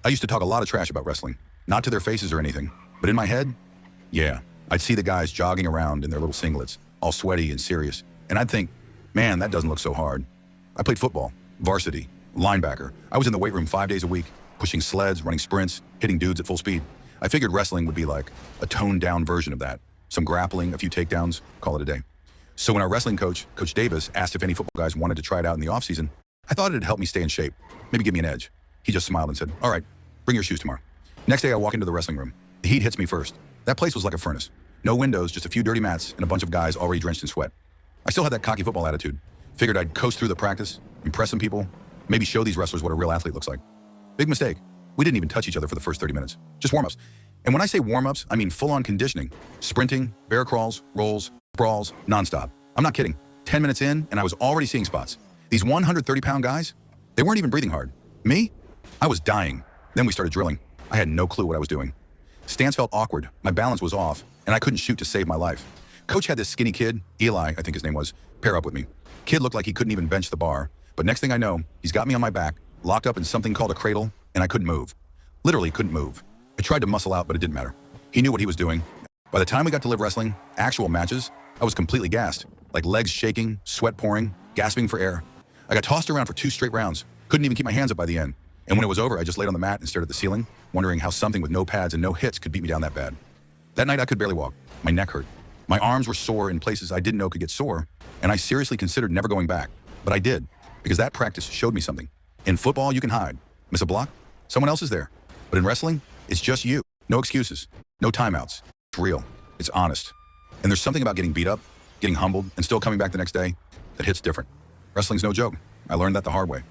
I used to talk a lot of trash about wrestling, not to their faces or anything, but in my head, yeah, I'd see the guys jogging around in their little singlets, all sweaty and serious, and I'd think, man, that doesn't look so hard. I played football, varsity, linebacker. I was in the weight room 5 days a week, pushing sleds, running sprints, hitting dudes at full speed. I figured wrestling would be like a toned-down version of that. Some grappling, a few takedowns, call it a day. So when our wrestling coach, Coach Davis, asked if any football guys wanted to try it out in the offseason, I thought it'd help me stay in shape, maybe give me an edge. He just smiled and said, all right, bring your shoes tomorrow. Next day, I walk into the wrestling room. The heat hits me first. That place was like a furnace. No windows, just a few dirty mats and a bunch of guys already drenched in sweat. I still had that cocky football attitude. Figured I'd coast through the practice, impress some people, maybe show these wrestlers what a real athlete looks like. Big mistake. We didn't even touch each other for the first 30 minutes. Just warm-ups. And when I say warm-ups, I mean full-on conditioning. Sprinting, bear crawls, rolls, sprawls, nonstop. I'm not kidding. 10 minutes in, and I was already seeing spots. These 130-pound guys, they weren't even breathing hard. Me? I was dying. Then we started drilling. I had no clue what I was doing. Stance felt awkward. My balance was off, and I couldn't shoot to save my life. Coach had this skinny kid, Eli, I think his name was, pair up with me. Kid looked like he couldn't even bench the bar, but next thing I know, he's got me on my back, locked up in something called a cradle, and I couldn't move. Literally couldn't move. I tried to muscle out, but it didn't matter. He knew what he was doing. By the time we got to live wrestling, actual matches, I was completely gassed, like legs shaking, sweat pouring, gasping for air. I got tossed around for 2 straight rounds, couldn't even keep my hands up by the end. And when it was over, I just laid on the mat and stared at the ceiling, wondering how something with no pads and no hits could beat me down that bad. That night, I could barely walk. My neck hurt. My arms were sore in places I didn't know could get sore, and I seriously considered never going back. But I did, because that practice showed me something. In football, you can hide. Miss a block? Someone else is there. But in wrestling, it's just you. No excuses. No timeouts. It's real. It's honest. And there's something about getting beat up, getting humbled, and still coming back the next day that hits different. Wrestling's no joke. I learned that the hard way.